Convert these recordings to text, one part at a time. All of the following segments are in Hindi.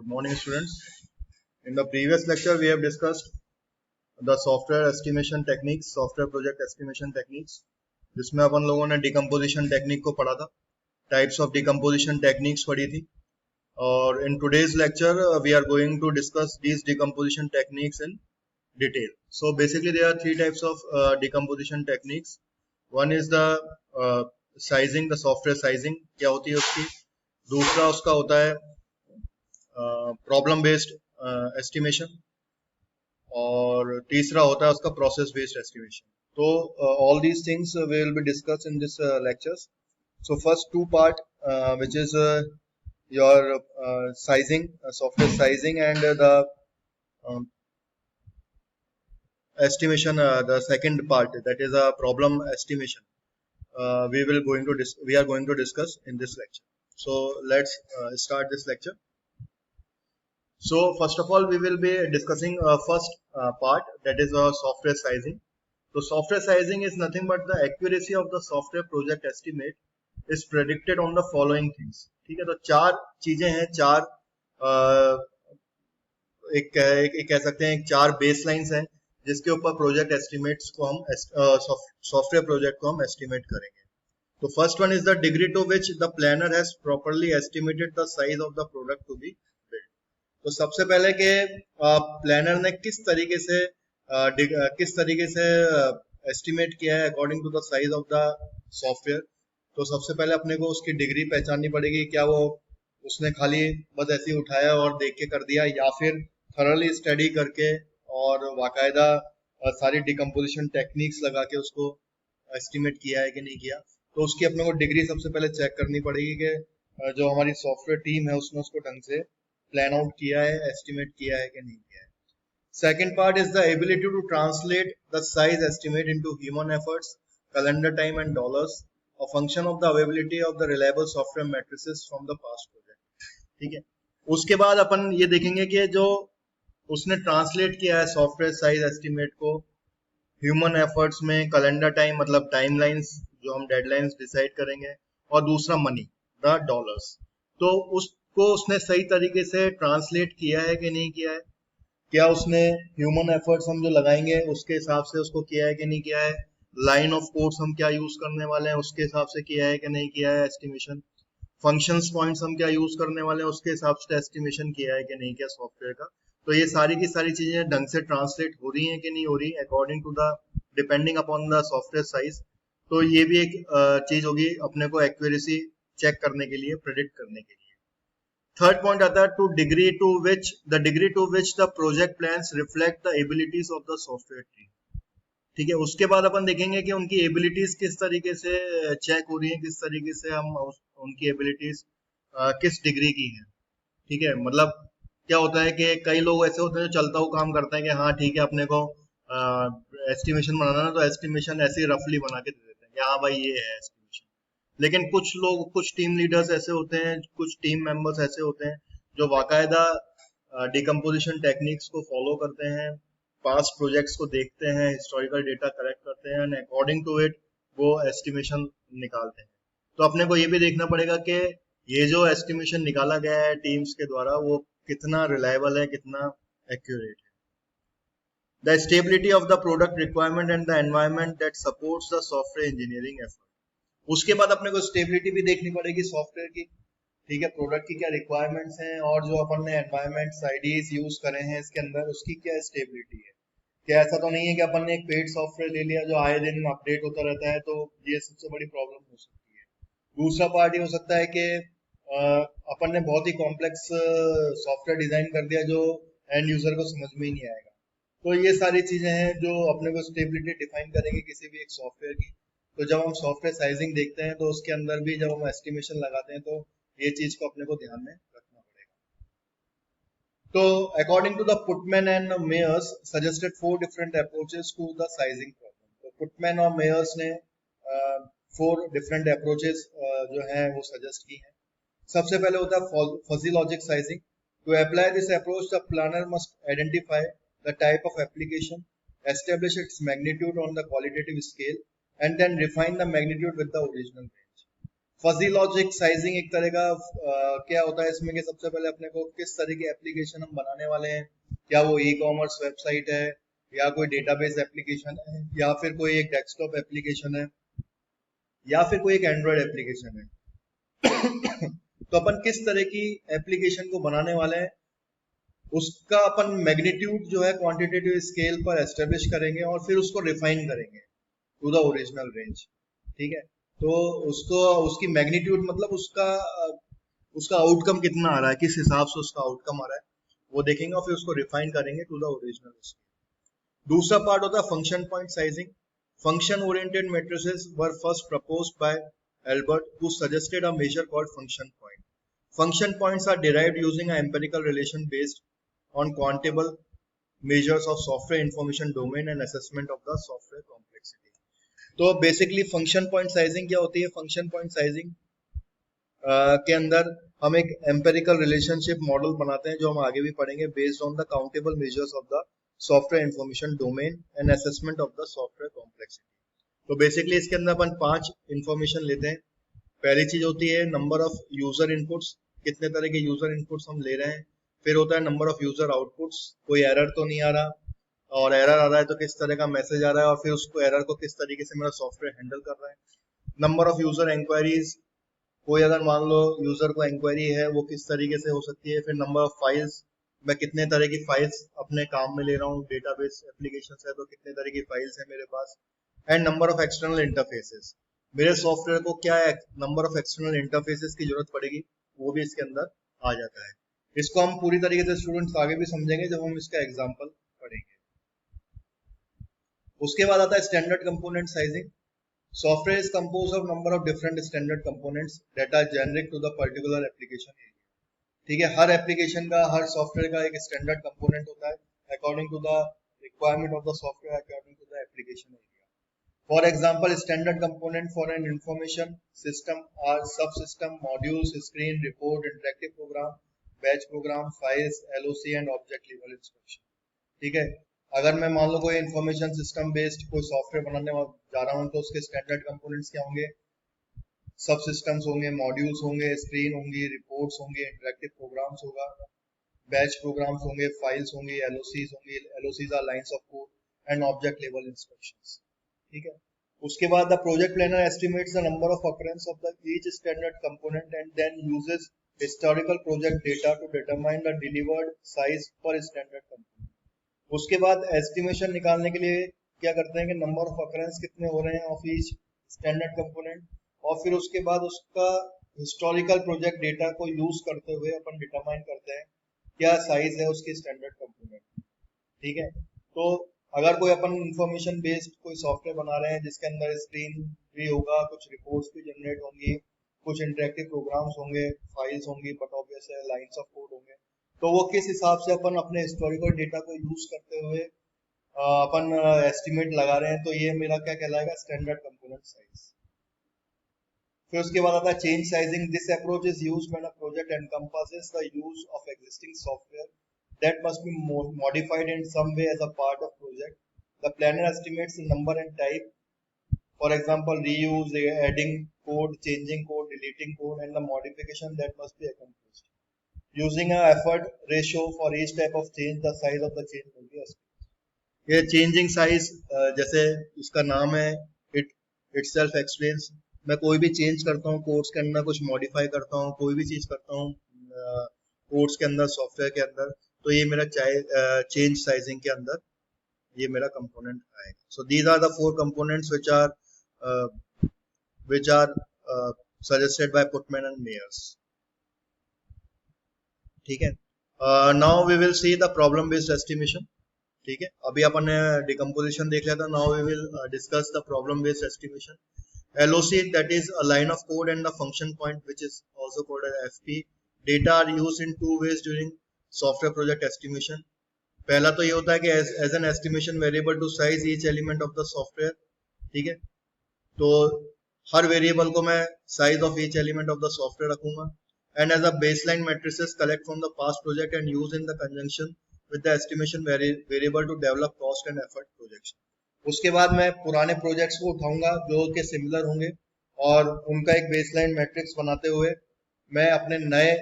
Good morning, students. In the previous lecture, we have discussed the software estimation techniques, software project estimation techniques, जिसमें अपन लोगों ने decomposition technique को पढ़ा था, types of decomposition techniques पढ़ी थी, और in today's lecture we are going to discuss these decomposition techniques in detail. So basically there are three types of decomposition techniques. One is the sizing, the software sizing, क्या होती है उसकी. दूसरा उसका होता है प्रॉब्लम बेस्ड एस्टिमेशन, और तीसरा होता है उसका प्रोसेस बेस्ड एस्टिमेशन. तो all these things will be discuss in this lectures. So first two part which is your sizing, software sizing, and the estimation, the second part, that is a problem estimation, we are going to discuss in this lecture. So let's start this lecture. So first of all, we will be discussing first part, that is software sizing. So software sizing is nothing but the accuracy of the software project estimate is predicted on the following things. ठीक है, तो चार चीजें हैं, चार एक कह सकते हैं, चार बेसलाइंस हैं जिसके ऊपर प्रोजेक्ट एस्टिमेट्स को हम सॉफ्टवेयर प्रोजेक्ट को हम एस्टिमेट करेंगे. तो first one is the degree to which the planner has properly estimated the size of the product to be. तो सबसे पहले के प्लानर ने किस तरीके से एस्टिमेट किया है according to the size of the software. तो सबसे पहले अपने को उसकी डिग्री पहचाननी पड़ेगी. क्या वो उसने खाली बस ऐसे ही उठाया और देख के कर दिया, या फिर थरली स्टडी करके और बाकायदा सारी डिकम्पोजिशन टेक्निक्स लगा के उसको एस्टिमेट किया है कि नहीं किया. तो उसकी अपने को डिग्री सबसे पहले चेक करनी पड़ेगी कि जो हमारी सॉफ्टवेयर टीम है उसने उसको ढंग से प्लान आउट किया है, एस्टिमेट किया है कि नहीं किया है. Second part is the ability to translate the size estimate into human efforts, calendar time and dollars, a function of the availability of the reliable software matrices from the past project. ठीक है, उसके बाद अपन ये देखेंगे कि जो उसने ट्रांसलेट किया है सॉफ्टवेयर साइज एस्टिमेट को ह्यूमन एफर्ट्स में, कैलेंडर टाइम मतलब टाइमलाइंस जो हम डेडलाइंस डिसाइड करेंगे, और दूसरा मनी, द डॉलर्स. तो उसको उसने सही तरीके से ट्रांसलेट किया है कि नहीं किया है. क्या उसने ह्यूमन एफर्ट्स हम जो लगाएंगे उसके हिसाब से उसको किया है कि नहीं किया है. लाइन ऑफ कोड्स हम क्या यूज करने वाले हैं उसके हिसाब से किया है कि नहीं किया है एस्टिमेशन. फंक्शंस पॉइंट्स हम क्या यूज करने वाले हैं उसके हिसाब से एस्टिमेशन किया है कि नहीं किया सॉफ्टवेयर का. तो ये सारी की सारी चीजें ढंग से ट्रांसलेट हो रही हैं कि नहीं हो रही according to the depending upon the software size. तो ये भी एक चीज होगी अपने को एक्यूरेसी चेक करने के लिए, प्रेडिक्ट करने के लिए. थर्ड पॉइंट आता है the degree to which the project plans reflect the abilities of the software team. ठीक है, उसके बाद अपन देखेंगे कि उनकी एबिलिटीज किस तरीके से चेक हो रही है, किस तरीके से हम उनकी एबिलिटीज किस डिग्री की है. ठीक है, मतलब क्या होता है कि कई लोग ऐसे होते हैं जो चलता हुआ काम करते हैं कि हाँ ठीक है अपने को एस्टिमेशन बनाना है तो एस्टिमेशन ऐसे ही रफली बना के दे देते हैं कि हाँ भाई ये है एस्टिमेशन. लेकिन कुछ लोग, कुछ टीम लीडर्स ऐसे होते हैं, कुछ टीम मेंबर्स ऐसे होते हैं जो बाकायदा डिकम्पोजिशन टेक्निक्स को फॉलो करते हैं, पास्ट प्रोजेक्ट्स को देखते हैं, हिस्टोरिकल डेटा कलेक्ट करते हैं, एंड अकॉर्डिंग टू इट वो एस्टिमेशन निकालते हैं. तो अपने को ये भी देखना पड़ेगा कि ये जो एस्टिमेशन निकाला गया है टीम्स के द्वारा वो कितना रिलायबल है, कितना एक्यूरेट है. The stability of the product requirement and the environment that supports the software engineering effort. उसके बाद अपने को स्टेबिलिटी भी देखनी पड़ेगी सॉफ्टवेयर की. ठीक है, प्रोडक्ट की क्या रिक्वायरमेंट्स हैं और जो अपन ने एनवायरनमेंट्स आईडीज यूज करे हैं इसके अंदर उसकी क्या स्टेबिलिटी है. क्या ऐसा तो नहीं है कि अपन ने एक पेड सॉफ्टवेयर ले लिया जो आए दिन अपडेट होता रहता है, तो ये सबसे बड़ी प्रॉब्लम हो सकती है. दूसरा पार्ट ये हो सकता है कि अपन ने बहुत ही कॉम्प्लेक्स सॉफ्टवेयर डिजाइन कर दिया जो एंड यूजर को समझ में ही नहीं आएगा. तो ये सारी चीजें हैं जो अपने को स्टेबिलिटी डिफाइन करेंगे किसी भी एक सॉफ्टवेयर की. तो जब हम सॉफ्टवेयर साइजिंग देखते हैं तो उसके अंदर भी जब हम एस्टिमेशन लगाते हैं तो ये चीज को अपने को ध्यान में रखना पड़ेगा. तो according to the Putnam and Myers suggested 4 different approaches to the sizing problem. तो पुटमैन और मेयर्स ने 4 डिफरेंट अप्रोचेस जो हैं वो सजेस्ट की हैं. सबसे पहले होता है fuzzy logic sizing. To apply this approach the planner must identify the type of application, establish its magnitude on the qualitative scale, and then refine the magnitude with the original range. Fuzzy logic sizing एक तरह का क्या होता है इसमें कि सबसे पहले अपने को किस तरह की एप्लीकेशन हम बनाने वाले हैं, क्या वो ई कॉमर्स वेबसाइट है या कोई डेटाबेस एप्लीकेशन है या फिर कोई एक डेस्कटॉप एप्लीकेशन है या फिर कोई एक एंड्रॉयड एप्लीकेशन है। तो अपन किस तरह की एप्लीकेशन को बनाने वाले हैं उसका अपन मैग्नीट्यूड जो है क्वांटिटेटिव स्केल पर एस्टेब्लिश करेंगे और फिर उसको रिफाइन करेंगे टू द ओरिजिनल रेंज। ठीक है, तो उसको उसकी मैग्नीट्यूड मतलब उसका उसका आउटकम कितना आ रहा है, किस हिसाब से उसका आउटकम आ रहा है वो देखेंगे और फिर उसको रिफाइन करेंगे टू द ओरिजिनल स्केल। दूसरा पार्ट होता है function point sizing. Function oriented matrices were first proposed by Albert who suggested a measure called function point. Function points are derived using an empirical relation based on quantable measures of software information domain and assessment of the software complexity. तो बेसिकली फंक्शन पॉइंट साइजिंग क्या होती है? फंक्शन पॉइंट साइजिंग के अंदर हम एक एम्पेरिकल रिलेशनशिप मॉडल बनाते हैं जो हम आगे भी पढ़ेंगे, based on the countable measures of the software information domain and assessment of the software complexity. तो बेसिकली इसके अंदर अपन 5 इंफॉर्मेशन लेते हैं। पहली चीज होती है नंबर ऑफ यूजर इनपुट्स, कितने तरह के यूजर इनपुट्स हम ले रहे हैं। फिर होता है नंबर ऑफ यूजर आउटपुट्स, कोई एरर तो नहीं आ रहा, और एरर आ रहा है तो किस तरह का मैसेज आ रहा है और फिर उसको एरर को किस तरीके से मेरा सॉफ्टवेयर हैंडल कर रहा है। नंबर ऑफ यूजर इंक्वायरीज, कोई अगर मान लो यूजर को इंक्वायरी है वो किस तरीके से हो सकती है। फिर नंबर ऑफ फाइल्स, मैं कितने तरह की फाइल्स अपने काम में ले रहा हूँ, डेटाबेस एप्लीकेशन है तो कितने तरह की फाइल्स है मेरे पास। And number of external interfaces, मेरे सॉफ्टवेयर को क्या नंबर ऑफ एक्सटर्नल इंटरफेसेस की जरूरत पड़ेगी वो भी इसके अंदर आ जाता है। इसको हम पूरी तरीके से स्टूडेंट्स आगे भी समझेंगे जब हम इसका एग्जांपल पढ़ेंगे। उसके बाद आता है standard component sizing. Software is composed of number of different standard components that are generic to the particular application area. ठीक है, हर एप्लीकेशन का, हर सॉफ्टवेयर का एक स्टैंडर्ड कंपोनेंट होता है according to the requirement of the software, according to the application area. For example, standard component for an information system are subsystem, modules, screen, report, interactive program, batch program, files, LOC and object level instruction। ठीक है, अगर मैं मान लो कोई इंफॉर्मेशन सिस्टम बेस्ड कोई सॉफ्टवेयर बनाने जा रहा हूँ तो उसके स्टैंडर्ड कंपोनेंट्स क्या होंगे? सब सिस्टम्स होंगे, मॉड्यूल्स होंगे, स्क्रीन होंगी, रिपोर्ट्स होंगे, इंटरेक्टिव प्रोग्राम्स होगा, बैच प्रोग्राम्स होंगे, फाइल्स होंगी, LOCs होंगी, LOCs are lines of code and object level instructions. ठीक है, उसके बाद the project planner estimates the number of occurrence of the each standard component and then uses historical project data to determine the delivered size per standard component. उसके बाद एस्टिमेशन निकालने के लिए क्या करते हैं कि नंबर ऑफ अकरेंस कितने हो रहे हैं ऑफ ईच स्टैंडर्ड कंपोनेंट, और फिर उसके बाद उसका हिस्टोरिकल प्रोजेक्ट डेटा को यूज करते हुए अपन डिटरमाइन करते हैं क्या साइज है उसकी स्टैंडर्ड कंपोनेंट। ठीक है, तो अगर कोई अपन इंफॉर्मेशन बेस्ड कोई सॉफ्टवेयर बना रहे हैं जिसके अंदर स्क्रीन भी होगा, कुछ रिपोर्ट्स भी जनरेट होंगी, कुछ इंटरेक्टिव प्रोग्राम्स होंगे, फाइल्स होंगी, बट ऑब्वियस है लाइंस ऑफ कोड होंगे, तो वो किस हिसाब से अपन अपने हिस्टोरिकल डेटा को यूज करते हुए अपन एस्टिमेट लगा रहे हैं, तो ये मेरा क्या कहलाएगा? Standard component size. फिर उसके बाद आता है change sizing. This approach is used when a project encompasses the use of existing software that must be modified in some way as a part of project. The planner estimates the number and type, for example reuse, adding code, changing code, deleting code, and the modification that must be accomplished. Using a effort ratio for each type of change, the size of the change will be estimated. ये changing size जैसे इसका नाम है, it itself explains, मैं कोई भी चेंज करता हूँ कोड्स के अंदर, कुछ मॉडिफाई करता हूँ, कोई भी चीज करता हूँ कोड्स के अंदर, सॉफ्टवेयर के अंदर, तो ये मेरा चेंज साइजिंग के अंदर ये मेरा कंपोनेंट आएगा। So these are the 4 components which are suggested by Putman and Mayers। ठीक है, now we will see the problem based estimation. ठीक है, अभी अपन ने डिकम्पोजिशन देख लिया था, now we will discuss the problem based estimation. LOC, that is a line of code, and the function point, which is also called as FP, data are used in 2 ways during software project estimation. पहला तो ये होता है कि as an estimation variable to size each element of the software. ठीक है, तो हर वेरिएबल को मैं size of each element of the software रखूंगा। And as a baseline matrices collect from the past project and use in the conjunction with the estimation variable to develop cost and effort projection. उसके बाद मैं पुराने प्रोजेक्ट्स को उठाऊंगा जो के सिमिलर होंगे और उनका एक बेसलाइन मैट्रिक्स बनाते हुए मैं अपने नए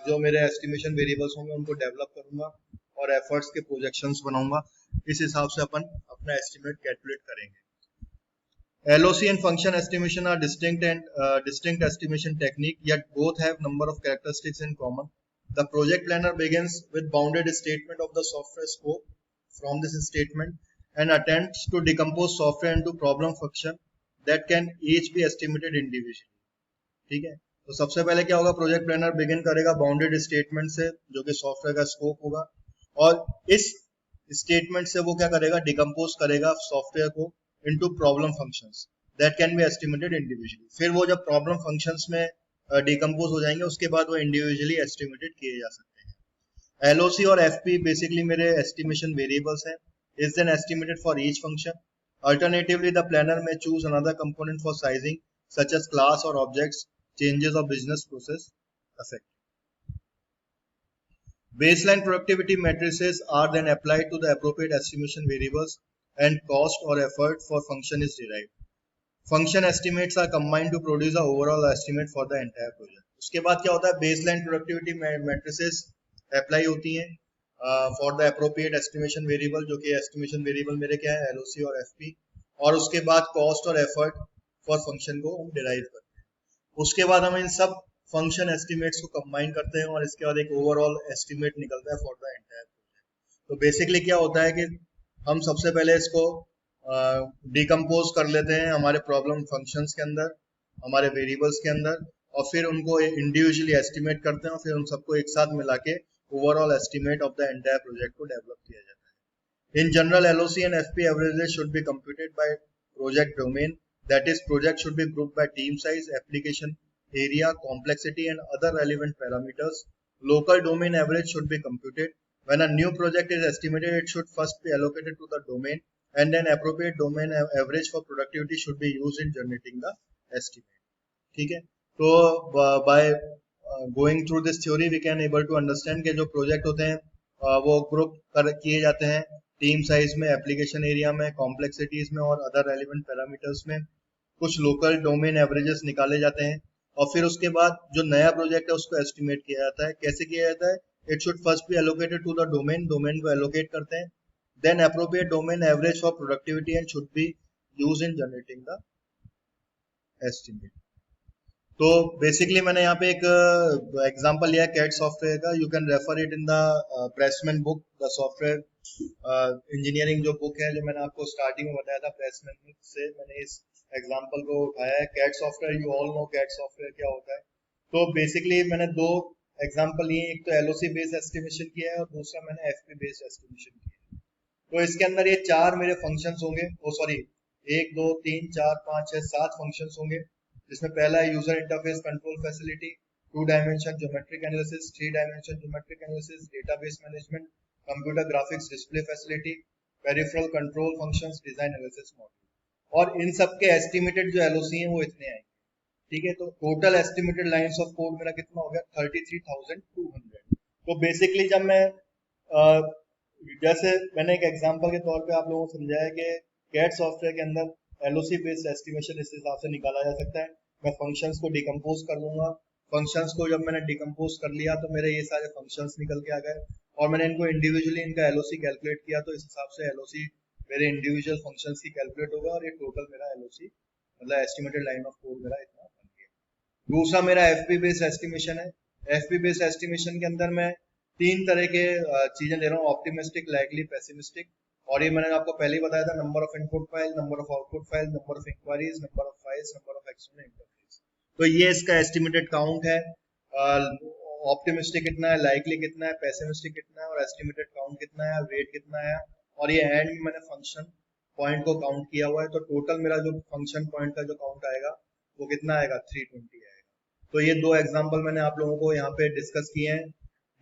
जो मेरे एस्टिमेशन वेरिएबल्स होंगे उनको डेवलप करूंगा और एफर्ट्स के प्रोजेक्शंस बनाऊंगा। इस हिसाब से अपन अपना एस्टिमेट कैलकुलेट करेंगे। LOC and function estimation are distinct estimation technique, yet both have number of characteristics in common. The project planner begins with bounded statement of the software scope. From this statement, and attempts to decompose software into problem function that can each be estimated individually. ठीक है, तो सबसे पहले क्या होगा, प्रोजेक्ट प्लानर बिगिन करेगा बाउंडेड स्टेटमेंट से जो कि सॉफ्टवेयर का स्कोप होगा, और इस स्टेटमेंट से वो क्या करेगा, डिकम्पोज करेगा सॉफ्टवेयर को into problem functions that can be estimated individually. फिर वो जब प्रॉब्लम फंक्शंस में डिकम्पोज हो जाएंगे उसके बाद वो इंडिविजुअली एस्टिमेटेड किए जा सकते हैं। LOC और FP बेसिकली मेरे एस्टिमेशन वेरिएबल्स हैं, is then estimated for each function. Alternatively, the planner may choose another component for sizing, such as class or objects, changes of business process effect. Baseline productivity matrices are then applied to the appropriate estimation variables and cost or effort for function is derived. Function estimates are combined to produce the overall estimate for the entire project. उसके बाद क्या होता है, baseline productivity matrices apply होती हैं for the appropriate estimation variable, जो कि एस्टिमेशन वेरिएबल मेरे क्या है, LOC और FP, और उसके बाद कॉस्ट और एफर्ट फॉर फंक्शन को हम डिराइव करते हैं। उसके बाद हम इन सब फंक्शन एस्टिमेट्स को कंबाइन करते हैं और इसके बाद एक ओवरऑल एस्टिमेट निकलता है फॉर द एंटायर प्रोजेक्ट। तो बेसिकली क्या होता है कि हम सबसे पहले इसको डिकम्पोज कर लेते हैं हमारे प्रॉब्लम फंक्शंस के अंदर, हमारे वेरिएबल्स के अंदर, और फिर उनको इंडिविजुअली एस्टिमेट करते हैं और फिर उन सबको एक साथ मिला के overall estimate of the entire project को डेवलप किया जाता है। In general LOC and FP averages should be computed by project domain, that is project should be grouped by team size, application area, complexity and other relevant parameters. Local domain average should be computed. When a new project is estimated, it should first be allocated to the domain and then appropriate domain average for productivity should be used in generating the estimate. ठीक है, तो by going through this theory we can able to understand कि जो प्रोजेक्ट होते हैं वो ग्रुप किए जाते हैं टीम साइज में, एप्लीकेशन एरिया में, कॉम्प्लेक्सिटीज में और अदर रेलिवेंट पैरामीटर्स में। कुछ लोकल डोमेन एवरेजेस निकाले जाते हैं और फिर उसके बाद जो नया प्रोजेक्ट है उसको एस्टिमेट किया जाता है। कैसे किया जाता है, it should first be allocated to the domain, domain को एलोकेट करते हैं, then appropriate domain average for productivity and should be used in generating the estimate. तो बेसिकली मैंने यहाँ पे एक एग्जांपल लिया है कैट सॉफ्टवेयर का, you can refer it in the Pressman book, the software engineering जो बुक है, जो मैंने आपको स्टार्टिंग में बताया था, प्रेसमैन बुक से मैंने इस एग्जांपल को उठाया है। Cat software, you all know cat software क्या होता है। तो बेसिकली मैंने दो एग्जांपल लिए, एक तो LOC बेस्ड एस्टिमेशन किया है और दूसरा मैंने FP बेस्ड एस्टिमेशन किया है। तो इसके अंदर ये चार मेरे फंक्शंस होंगे, ओ सॉरी 1 2 3 4 5 6 7 फंक्शंस होंगे, जिसमें पहला है user interface control facility, 2 dimension geometric analysis, 3 dimension geometric analysis, database management, computer graphics display facility, peripheral control functions, design analysis module. और इन सब के एस्टिमेटेड जो LOC हैं वो इतने आएंगे। ठीक है, तो total estimated lines of code मेरा कितना हो गया, 33,200। तो बेसिकली जब मैं जैसे मैंने एक एग्जांपल के तौर पे आप लोगों को समझाया कि कैट सॉफ्टवेयर के अंदर LOC बेस्ड एस्टिमेशन इस हिसाब से निकाला जा सकता है। मैं फंक्शंस को डिकम्पोज कर लूंगा, फंक्शंस को जब मैंने डिकम्पोज कर लिया तो मेरे ये सारे फंक्शंस निकल के आ गए और मैंने इनको इंडिविजुअली इनका LOC कैलकुलेट किया, तो इस हिसाब से LOC मेरे इंडिविजुअल फंक्शंस की कैलकुलेट होगा और ये टोटल मेरा LOC मतलब एस्टिमेटेड लाइन ऑफ कोड मेरा इतना बन गया। दूसरा मेरा FP बेस्ड एस्टिमेशन है। FP बेस्ड एस्टिमेशन के अंदर मैं 3 तरह के चीजें दे रहा हूँ, ऑप्टिमिस्टिक, लाइकली, पेसिमिस्टिक। और ये मैंने आपको पहले ही बताया था, number of input file, number of output file, number of inquiries, number of files, number of external interface. तो ये इसका एस्टिमेटेड काउंट है। ऑप्टिमिस्टिक कितना है, लाइकली कितना है, पेसिमिस्टिक कितना है और एस्टिमेटेड काउंट कितना है, वेट कितना है। और ये एंड में मैंने फंक्शन पॉइंट को काउंट किया हुआ है, तो टोटल मेरा जो फंक्शन पॉइंट का जो काउंट आएगा वो कितना आएगा, 320 आएगा। तो ये दो एग्जाम्पल मैंने आप लोगों को यहाँ पे डिस्कस किए हैं।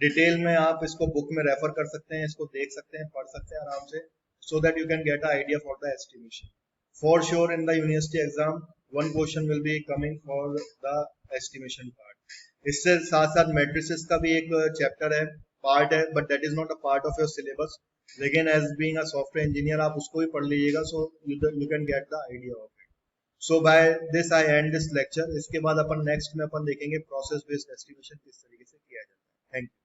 डिटेल में आप इसको बुक में रेफर कर सकते हैं, इसको देख सकते हैं, पढ़ सकते हैं आराम से, so that you can get an idea for the estimation. For sure in the university exam one question will be coming for the estimation part. इससे साथ साथ matrices का भी एक चैप्टर है, पार्ट है, but that is not a part of your syllabus. लेकिन as being a software engineer आप उसको भी पढ़ लीजिएगा, so you can get the idea of it. So by this I end this lecture. इसके बाद अपन नेक्स्ट में अपन देखेंगे प्रोसेस बेस्ड एस्टिमेशन किस तरीके से किया जाता है। Thank you.